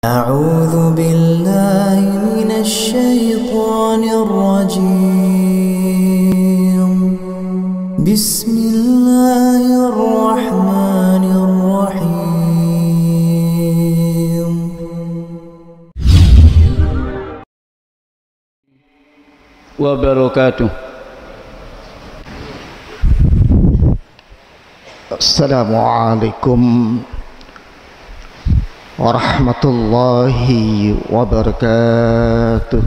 أعوذ بالله من الشيطان الرجيم. بسم الله الرحمن الرحيم. وبركاته. Assalamualaikum warahmatullahi wabarakatuh.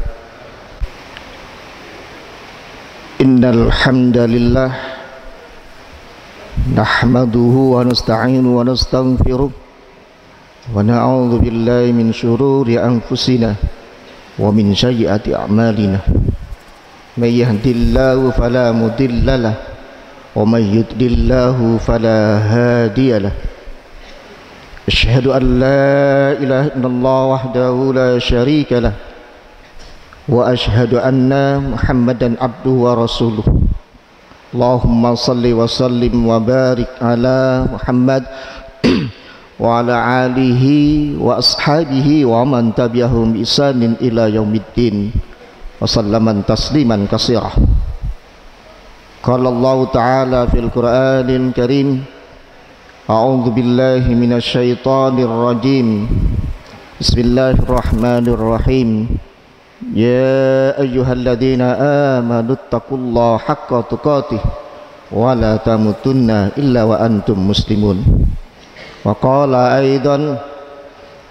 Innal hamdalillah nahmaduhu wa nasta'inuhu wa nastaghfiruh wa na'udzu billahi min shururi anfusina wa min sayyiati a'malina. May yahdihillahu fala mudilla lahu wa may yudlilhu fala hadiya lahu. Asyhadu an la ilaha illallah wahdahu la syarika lah wa asyhadu anna Muhammadan abduhu wa rasuluh. Allahumma salli wa sallim wa barik ala Muhammad wa ala alihi wa ashabihi wa man tabi'ahum bi ihsanin ila yaumiddin wa sallaman tasliman katsira. Qala Allah ta'ala fil Qur'anil Karim, A'udzu billahi minasy syaithanir rajim. Bismillahirrahmanirrahim. Ya ayyuhalladzina amanu taqullaha haqqa tuqatih wa la tamutunna illa wa antum muslimun. Wa qala aidan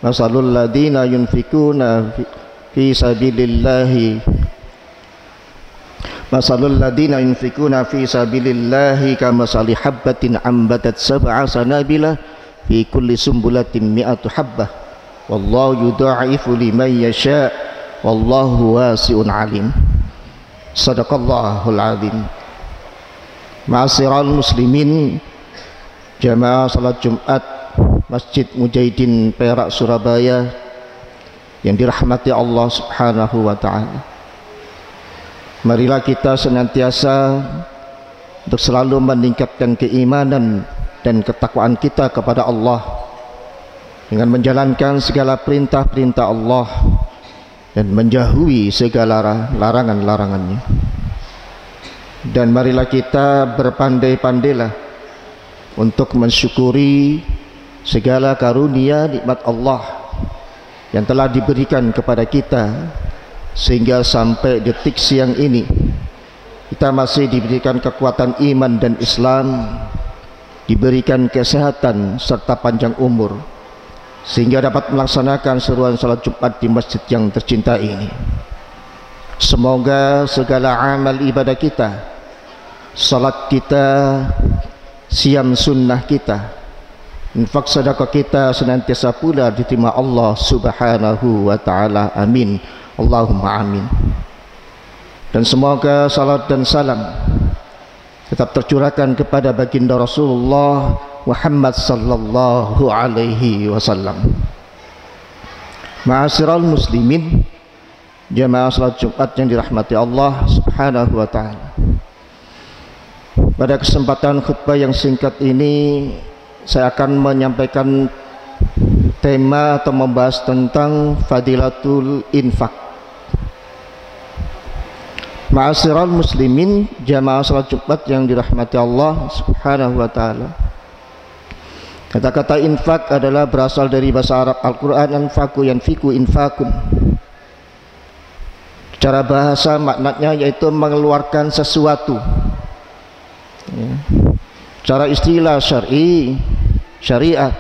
masalul ladzina yunfikuna fi sabilillahi Masalul ladina yunfikuna fi sabilillahi kamasali habbatin ambatat sab'a sanabila fi kulli sumbulatin mi'atu habbah wallahu yudha'ifu liman yasha' wallahu wasi'un alim. Sadaqallahul azim. Ma'asyiral muslimin, jamaah salat Jumat Masjid Mujahidin Perak Surabaya yang dirahmati Allah Subhanahu wa ta'ala. Marilah kita senantiasa untuk selalu meningkatkan keimanan dan ketakwaan kita kepada Allah dengan menjalankan segala perintah-perintah Allah dan menjauhi segala larangan-larangannya. Dan marilah kita berpandai-pandailah untuk mensyukuri segala karunia nikmat Allah yang telah diberikan kepada kita, sehingga sampai detik siang ini kita masih diberikan kekuatan iman dan Islam, diberikan kesehatan serta panjang umur, sehingga dapat melaksanakan seruan salat Jumat di masjid yang tercinta ini. Semoga segala amal ibadah kita, salat kita, siam sunnah kita, infak sedekah kita senantiasa pula diterima Allah Subhanahu wa ta'ala. Amin. Allahumma amin. Dan semoga salat dan salam tetap tercurahkan kepada baginda Rasulullah Muhammad sallallahu alaihi wasallam. Ma'asyiral muslimin, jamaah salat Jumat yang dirahmati Allah Subhanahu wa ta'ala. Pada kesempatan khutbah yang singkat ini saya akan menyampaikan tema atau membahas tentang fadilatul infak. Ma'asyiral muslimin, jamaah salat Jumat yang dirahmati Allah Subhanahu wa ta'ala. Kata-kata infak adalah berasal dari bahasa Arab Al-Quran, anfaku yanfiku infakun. Secara bahasa maknanya yaitu mengeluarkan sesuatu. Secara istilah syariat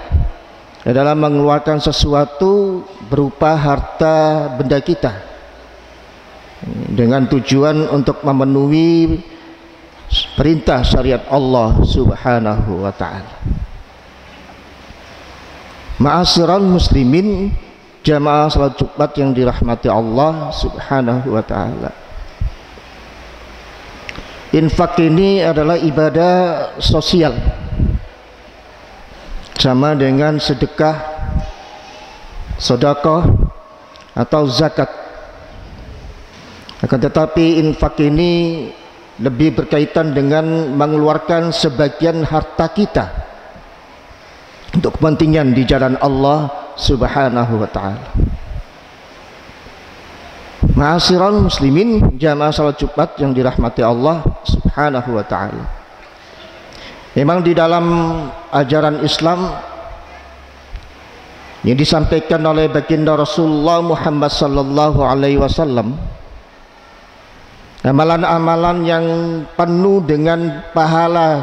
adalah mengeluarkan sesuatu berupa harta benda kita dengan tujuan untuk memenuhi perintah syariat Allah Subhanahu wa ta'ala. Ma'asyiral muslimin, jamaah salat Jumat yang dirahmati Allah Subhanahu wa ta'ala. Infak ini adalah ibadah sosial, sama dengan sedekah, sedekah atau zakat. Akan tetapi infak ini lebih berkaitan dengan mengeluarkan sebagian harta kita untuk kepentingan di jalan Allah Subhanahu wa ta'ala. Ma'asyiral muslimin, jamaah salat Jumat yang dirahmati Allah Subhanahu wa taala. Memang di dalam ajaran Islam yang disampaikan oleh baginda Rasulullah Muhammad sallallahu alaihi wasallam, amalan-amalan yang penuh dengan pahala,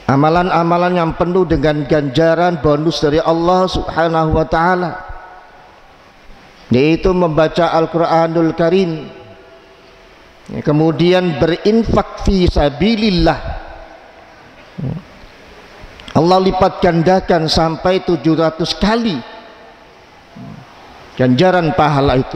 amalan-amalan yang penuh dengan ganjaran bonus dari Allah Subhanahu wa taala, yaitu membaca Al-Qur'anul Karim, kemudian berinfak fi sabilillah. Allah lipat gandakan sampai 700 kali ganjaran pahala itu,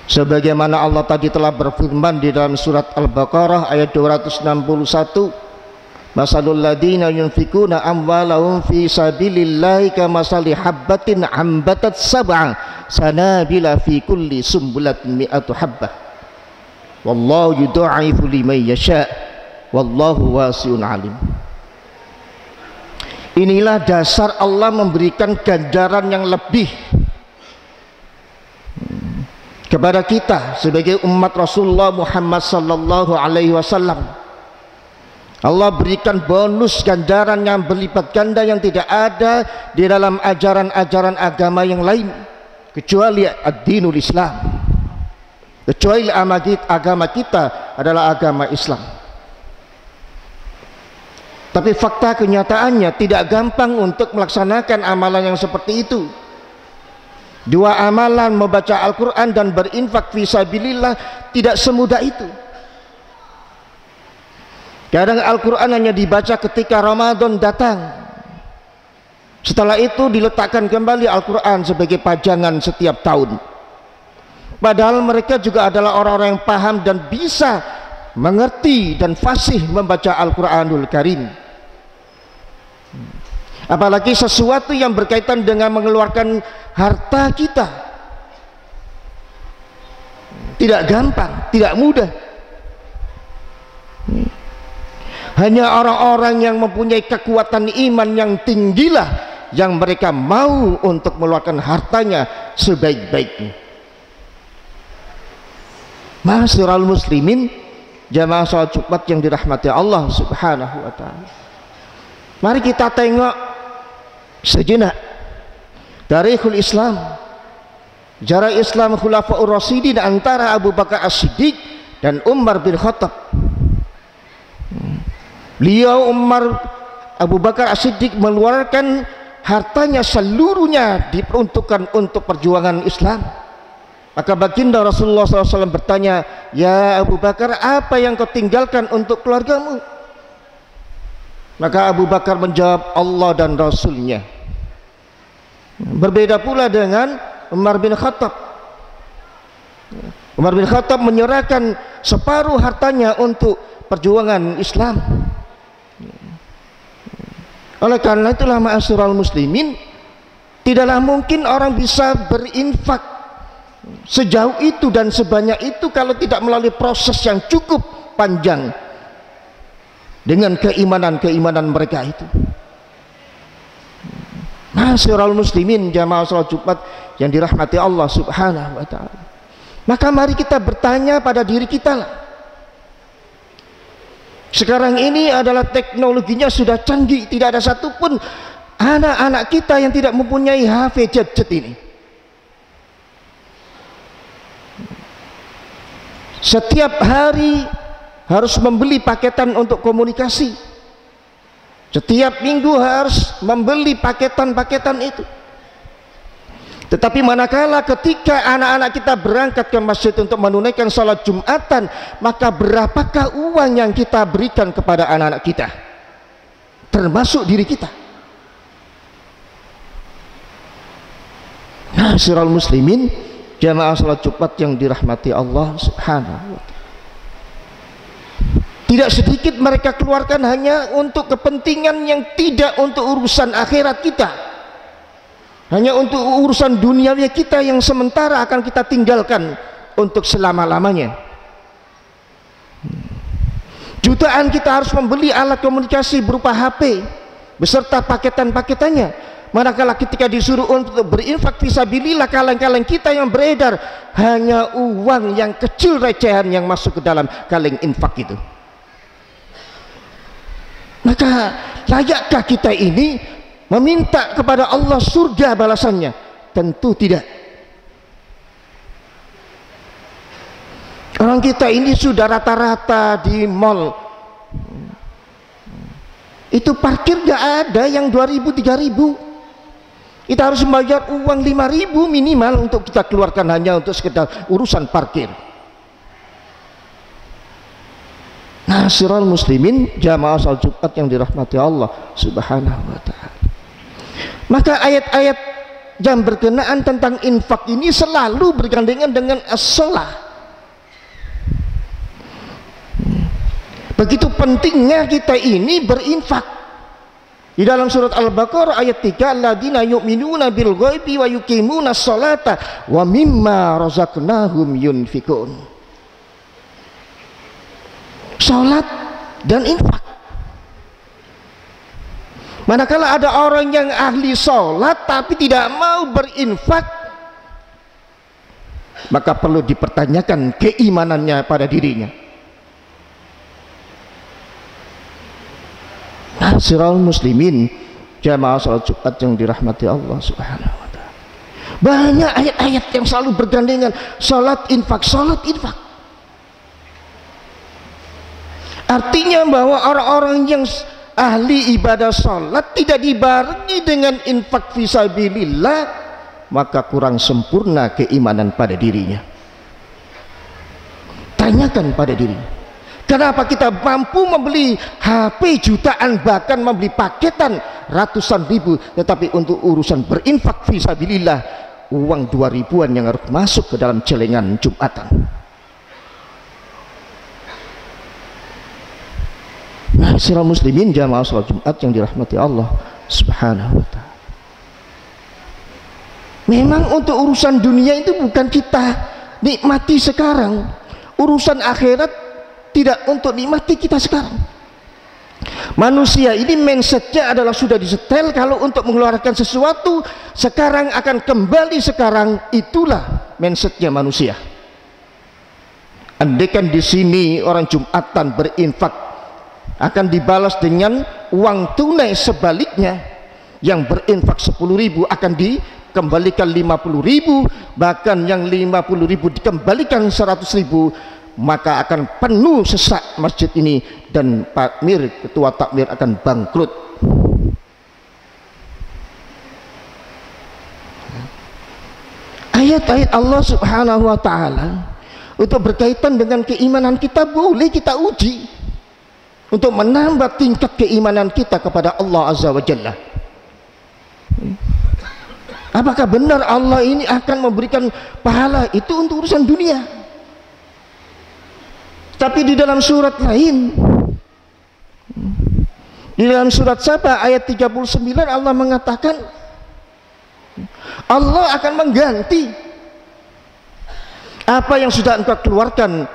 sebagaimana Allah tadi telah berfirman di dalam surat Al-Baqarah ayat 261, masalul ladina yunfikuna amwalahum fi sabilillahi kamasali habbatin ambatat sab'a sanabila fi kulli sumbulatin mi'atu habbah wallahu yudha'ifu liman yasha wallahu wasi'un alim. Inilah dasar Allah memberikan ganjaran yang lebih kepada kita sebagai umat Rasulullah Muhammad sallallahu alaihi wasallam. Allah berikan bonus ganjaran yang berlipat ganda yang tidak ada di dalam ajaran-ajaran agama yang lain kecuali ad-dinul Islam, kecuali agama kita adalah agama Islam. Tapi fakta kenyataannya tidak gampang untuk melaksanakan amalan yang seperti itu. Dua amalan, membaca Al-Quran dan berinfak fisabilillah, tidak semudah itu. Kadang Al-Quran hanya dibaca ketika Ramadan datang, setelah itu diletakkan kembali Al-Quran sebagai pajangan setiap tahun. Padahal mereka juga adalah orang-orang yang paham dan bisa mengerti dan fasih membaca Al-Quranul Karim. Apalagi sesuatu yang berkaitan dengan mengeluarkan harta kita, tidak gampang, tidak mudah. Hanya orang-orang yang mempunyai kekuatan iman yang tinggilah yang mereka mau untuk mengeluarkan hartanya sebaik-baiknya. Ma'asyiral muslimin, jamaah salat Jumat yang dirahmati Allah Subhanahu wa taala. Mari kita tengok sejenak tarikhul Islam, sejarah Islam Khulafaur Rasyidin antara Abu Bakar As-Siddiq dan Umar bin Khattab. Beliau Abu Bakar As-Siddiq mengeluarkan hartanya seluruhnya diperuntukkan untuk perjuangan Islam. Maka baginda Rasulullah SAW bertanya, ya Abu Bakar, apa yang kau tinggalkan untuk keluargamu? Maka Abu Bakar menjawab, Allah dan Rasulnya. Berbeda pula dengan Umar bin Khattab. Umar bin Khattab menyerahkan separuh hartanya untuk perjuangan Islam. Oleh karena itulah ma'asyiral muslimin, tidaklah mungkin orang bisa berinfak sejauh itu dan sebanyak itu kalau tidak melalui proses yang cukup panjang dengan keimanan mereka itu. Ma'asyiral muslimin, jamaah salat Jumat yang dirahmati Allah Subhanahu wa taala. Maka mari kita bertanya pada diri kita lah. Sekarang ini adalah teknologinya sudah canggih, tidak ada satupun anak-anak kita yang tidak mempunyai HP gadget ini. Setiap hari harus membeli paketan untuk komunikasi. Setiap minggu harus membeli paketan-paketan itu. Tetapi manakala ketika anak-anak kita berangkat ke masjid untuk menunaikan salat Jumatan, maka berapakah uang yang kita berikan kepada anak-anak kita, termasuk diri kita? Ma'asyiral muslimin, jamaah salat Jumat yang dirahmati Allah Subhanahu wa taala. Tidak sedikit mereka keluarkan hanya untuk kepentingan yang tidak untuk urusan akhirat kita, hanya untuk urusan duniawi kita yang sementara akan kita tinggalkan untuk selama-lamanya. Jutaan kita harus membeli alat komunikasi berupa HP beserta paketan-paketannya. Manakala ketika disuruh untuk berinfak fisabilillah, kaleng-kaleng kita yang beredar hanya uang yang kecil recehan yang masuk ke dalam kaleng infak itu. Maka layakkah kita ini meminta kepada Allah surga balasannya? Tentu tidak. Orang kita ini sudah rata-rata di mall itu parkir gak ada yang 2.000 3.000. Kita harus membayar uang 5.000 minimal untuk kita keluarkan hanya untuk sekedar urusan parkir. Nasirul muslimin jamaah salat Jumat yang dirahmati Allah Subhanahu wa taala. Maka ayat-ayat yang berkenaan tentang infak ini selalu bergandengan dengan as-shalah. Begitu pentingnya kita ini berinfak. Di dalam surat Al-Baqarah ayat 3, alladzina yu'minuna bil ghaibi wa yuqimuna sholata wa mimma razaqnahum yunfikun. Salat dan infak. Manakala ada orang yang ahli salat tapi tidak mau berinfak, maka perlu dipertanyakan keimanannya pada dirinya. Nasirul muslimin jamaah salat Jumat yang dirahmati Allah Subhanahu wa taala. Banyak ayat-ayat yang selalu bergandengan salat infak, salat infak. Artinya bahwa orang-orang yang ahli ibadah salat tidak dibarengi dengan infak fisabilillah, maka kurang sempurna keimanan pada dirinya. Tanyakan pada dirinya, kenapa kita mampu membeli HP jutaan, bahkan membeli paketan ratusan ribu, tetapi untuk urusan berinfak fisabilillah uang 2.000-an yang harus masuk ke dalam celengan Jumatan. Nasirul muslimin jamaah salat Jumat yang dirahmati Allah Subhanahu wa taala. Memang untuk urusan dunia itu bukan kita nikmati sekarang. Urusan akhirat tidak untuk nikmati kita sekarang. Manusia ini mindsetnya adalah sudah disetel, kalau untuk mengeluarkan sesuatu sekarang akan kembali sekarang. Itulah mindsetnya manusia. Andaikan di sini orang Jumatan berinfak akan dibalas dengan uang tunai, sebaliknya yang berinfak 10.000 akan dikembalikan 50.000, bahkan yang 50.000 dikembalikan 100.000, maka akan penuh sesak masjid ini dan ketua takmir akan bangkrut. Ayat-ayat Allah Subhanahu wa taala untuk berkaitan dengan keimanan kita boleh kita uji untuk menambah tingkat keimanan kita kepada Allah Azza wa Jalla. Apakah benar Allah ini akan memberikan pahala itu untuk urusan dunia? Tapi di dalam surat lain, di dalam surat Saba ayat 39, Allah mengatakan Allah akan mengganti apa yang sudah engkau keluarkan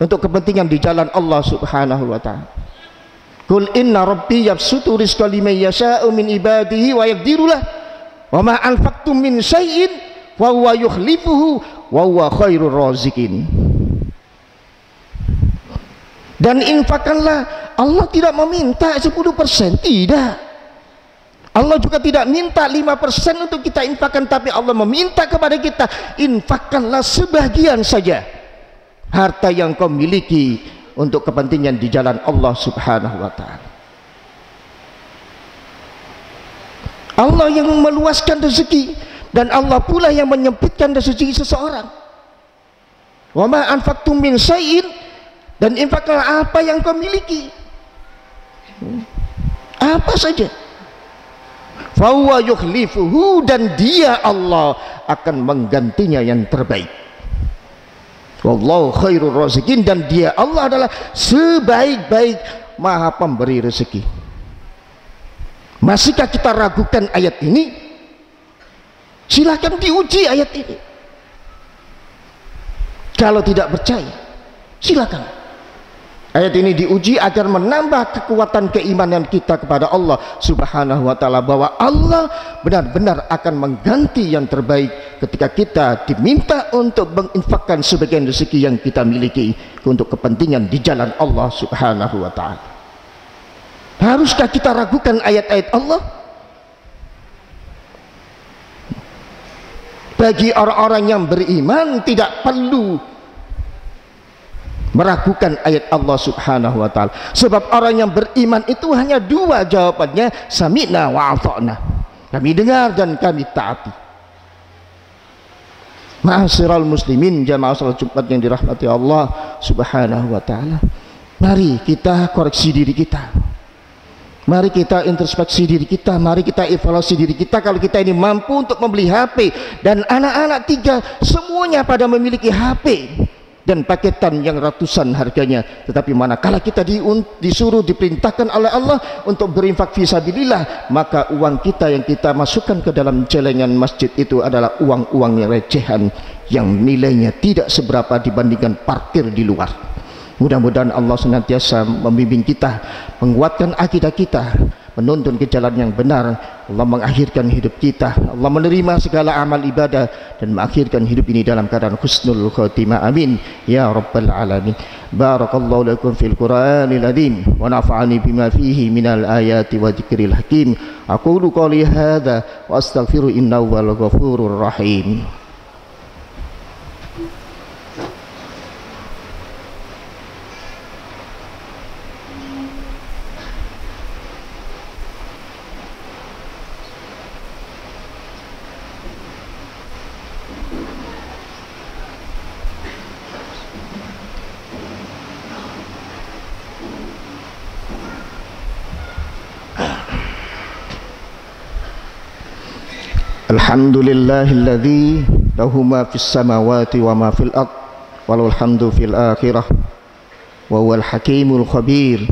untuk kepentingan di jalan Allah Subhanahu wa taala. Qul inna rabbi yabsutu rizqa liman yasha'u min ibadihi wa yaqdiru lah wa ma anfaqtum min syai'in wa huwa yukhlifuhu wa huwa khairur raziqin. Dan infakkanlah, Allah tidak meminta 10%, tidak. Allah juga tidak minta 5% untuk kita infakkan, tapi Allah meminta kepada kita, infakkanlah sebagian saja harta yang kau miliki untuk kepentingan di jalan Allah Subhanahu wa taala. Allah yang meluaskan rezeki dan Allah pula yang menyempitkan rezeki seseorang. Wa ma anfaqtum min syai'in, dan infaklah apa yang kau miliki, apa saja. Fa huwa yukhlifuhu, dan dia Allah akan menggantinya yang terbaik. Wallahu khairur raziqin, dan dia Allah adalah sebaik-baik maha pemberi rezeki. Masihkah kita ragukan ayat ini? Silakan diuji ayat ini. Kalau tidak percaya, silakan. Ayat ini diuji agar menambah kekuatan keimanan kita kepada Allah Subhanahu wa taala, bahwa Allah benar-benar akan mengganti yang terbaik ketika kita diminta untuk menginfakkan sebagian rezeki yang kita miliki untuk kepentingan di jalan Allah Subhanahu wa taala. Haruskah kita ragukan ayat-ayat Allah? Bagi orang-orang yang beriman tidak perlu meragukan ayat Allah Subhanahu wa taala, sebab orang yang beriman itu hanya dua jawabannya, sami'na wa ata'na, kami dengar dan kami taati. Ma'asyiral muslimin, jamaah salat Jumat yang dirahmati Allah Subhanahu wa taala, mari kita koreksi diri kita, mari kita introspeksi diri kita, mari kita evaluasi diri kita. Kalau kita ini mampu untuk membeli HP, dan anak-anak 3 semuanya pada memiliki HP dan paketan yang ratusan harganya, tetapi manakala kita disuruh, diperintahkan oleh Allah untuk berinfak fisabilillah, maka uang kita yang kita masukkan ke dalam celengan masjid itu adalah uang-uang yang recehan, yang nilainya tidak seberapa dibandingkan parkir di luar. Mudah-mudahan Allah senantiasa membimbing kita, menguatkan akidah kita, menuntun ke jalan yang benar. Allah mengakhirkan hidup kita, Allah menerima segala amal ibadah, dan mengakhirkan hidup ini dalam keadaan husnul khatimah. Amin ya rabbal alamin. Barakallahu lakum fil Qur'anil azim wa nafa'ani bima fihi minal ayati wa dzikril hakim. Aqulu qouli hadza wa astaghfiru innahu wal ghafurur rahim. Alhamdulillahilladzi lahu ma fis samawati wa ma fil ard walul hamdu fil akhirah wa huwal hakimul khabir.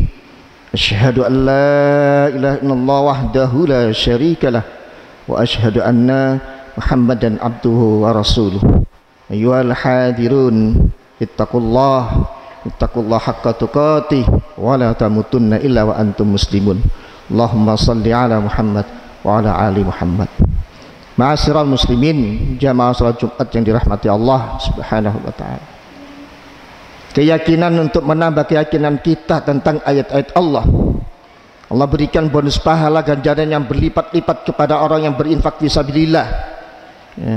Asyhadu an la ilaha illallah wahdahu la syarikalah wa asyhadu anna Muhammadan abduhu wa rasuluh. Ayyuhal hadirun ittaqullaha haqqa tuqatih wa la tamutunna illa wa antum muslimun. Allahumma salli ala Muhammad wa ala ali Muhammad. Ma'asyiral muslimin, jamaah salat Jumat yang dirahmati Allah Subhanahu wa taala. Keyakinan untuk menambah keyakinan kita tentang ayat-ayat Allah. Allah berikan bonus pahala ganjaran yang berlipat-lipat kepada orang yang berinfak fisabilillah.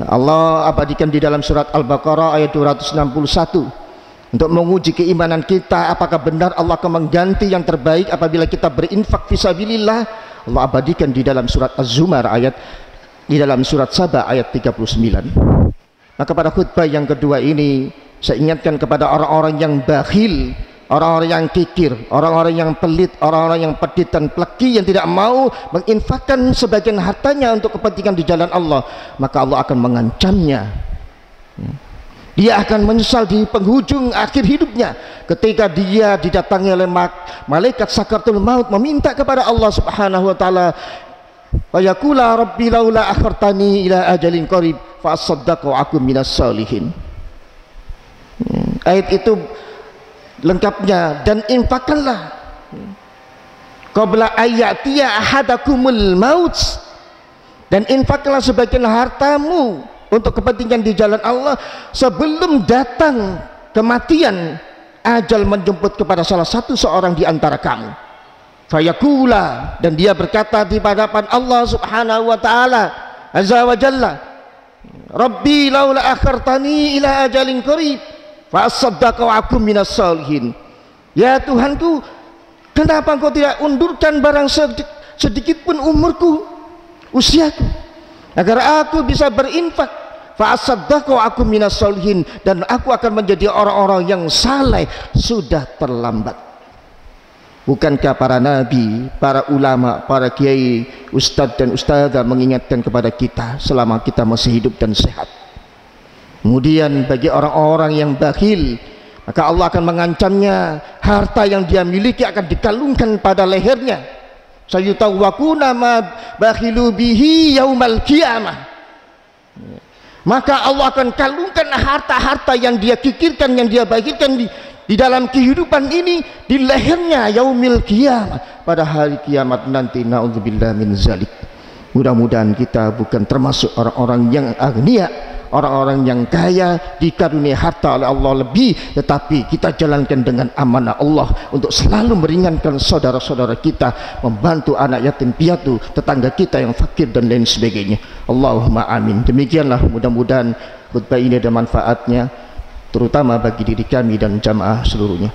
Allah abadikan di dalam surat Al-Baqarah ayat 261 untuk menguji keimanan kita, apakah benar Allah akan mengganti yang terbaik apabila kita berinfak fisabilillah. Allah abadikan di dalam surat Az-Zumar di dalam surat Saba ayat 39. Maka pada khutbah yang kedua ini saya ingatkan kepada orang-orang yang bakhil, orang-orang yang kikir, orang-orang yang pelit, orang-orang yang pedit dan pleki, yang tidak mau menginfakkan sebagian hartanya untuk kepentingan di jalan Allah, maka Allah akan mengancamnya. Dia akan menyesal di penghujung akhir hidupnya ketika dia didatangi oleh malaikat sakaratul maut meminta kepada Allah Subhanahu wa taala, wa yaqula rabbi laula akhartani ila ajalin qarib fa asaddaqu wa akum minas salihin. Ayat itu lengkapnya, dan infakkanlah qabla ayatiya ahadakumul maut, dan infakkanlah sebagian hartamu untuk kepentingan di jalan Allah sebelum datang kematian, ajal menjemput kepada salah satu seorang di antara kamu. Fayaqula, dan dia berkata di hadapan Allah Subhanahu wa taala azza wa jalla, rabbi laula akhartani ila ajalin qarib fa asaddaqu wa akum minas salihin. Ya Tuhanku, kenapa engkau tidak undurkan barang sedikit pun umurku, usiaku, agar aku bisa berinfak, fa asaddaqu wa akum minas salihin, dan aku akan menjadi orang-orang yang saleh. Sudah terlambat. Bukankah para nabi, para ulama, para kiai, ustadz dan ustadzah mengingatkan kepada kita selama kita masih hidup dan sehat? Kemudian bagi orang-orang yang bakhil, maka Allah akan mengancamnya, harta yang dia miliki akan dikalungkan pada lehernya. Sayutawwaquna ma bakhilu bihi yaumal qiyamah. Maka Allah akan kalungkan harta-harta yang dia kikirkan, yang dia bagikan di di dalam kehidupan ini, di lehernya yaumil qiyamah, pada hari kiamat nanti. Naudzubillah min zalik. Mudah-mudahan kita bukan termasuk orang-orang yang agnia, orang-orang yang kaya, dikaruniai harta oleh Allah lebih, tetapi kita jalankan dengan amanah Allah untuk selalu meringankan saudara-saudara kita, membantu anak yatim piatu, tetangga kita yang fakir dan lain sebagainya. Allahumma amin. Demikianlah, mudah-mudahan khutbah ini ada manfaatnya, terutama bagi diri kami dan jamaah seluruhnya.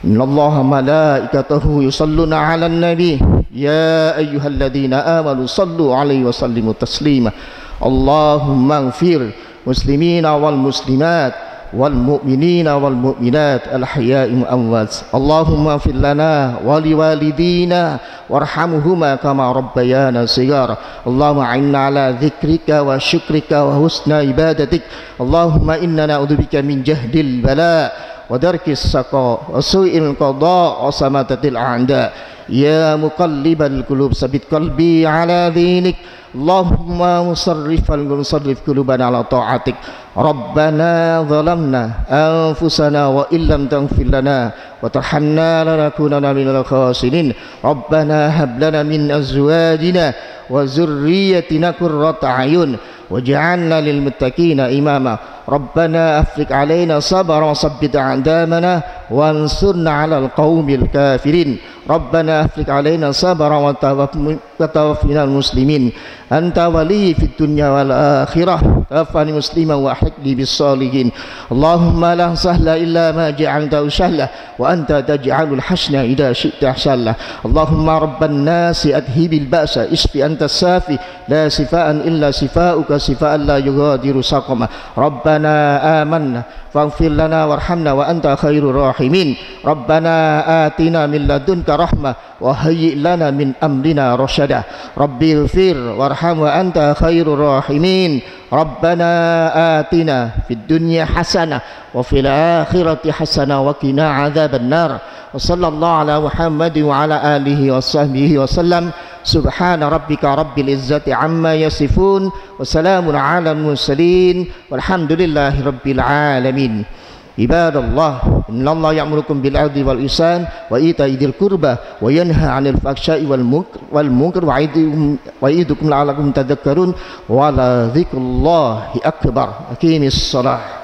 Innallaha malaikatahu yusalluna 'alan nabi ya ayyuhalladzina amanu sallu 'alaihi wa sallimu taslima. Allahumma ighfir muslimina wal muslimat wal mu'minina wal mu'minat al ahya'i amwat. Allahumma ighfir lana wa liwalidina warhamhuma kama rabbayana shighara. Allahumma a'inna ala dzikrika wa syukrika wa husna ibadatik. Allahumma inna na'udzubika min jahdil bala wa darkis saqa wa su'il qada wa samatatil a'da. Ya muqallibal qulub sabit qalbi ala dinik. Allahumma musarrifal musarrif qulubana ala ta'atik. Rabbana zalamna anfusana wa illam taghfir lana wa tarhamna lanakunanna minal khasirin. Rabbana hab lana min azwajina wa zurriyyatina qurrata a'yun waj'alna lil muttaqina imama. Rabbana afriq alaina sabran wa sabbit a'damana wansurna 'alal qaumil kafirin. Rabbana afriq alaina sabran wa tawaffina muslimin. Anta wali fid dunya wal akhirah. Tawaffani musliman wa ahliqni bis salihin. Allahumma la sahla illa ma ja'altahu sahla wa anta taj'alul hasna idza syi'ta sahla. Allahumma rabban nasi adhibil ba'sa isfi anta safi la sifaan illa sifauka sifaan la yughadiru saqama. Rabbana amanna faghfir lana warhamna wa anta khairur rahimin. Rabbana atina min ladunka rahmah wa hayyi' lana min amrina rasyada. Rabbil fir warham wa anta khairur rahimin. Rabbana atina fid dunya hasanah wa fil akhirati hasanah wa qina adzaban nar. Wa sallallahu ala Muhammadin wa ala alihi wa sahbihi wa sallam. Subhana rabbika rabbil izzati amma yasifun wa salamun ala mursalin walhamdulillahi rabbil alamin. Ibadallah, innallaha ya'murukum bil 'adli wal ihsan wa ita'i dzil qurba wa yanha 'anil fahsya'i wal munkar wa ya'idukum la'allakum tadhakkarun wa la dzikrullahi akbar. Aqimis shalah.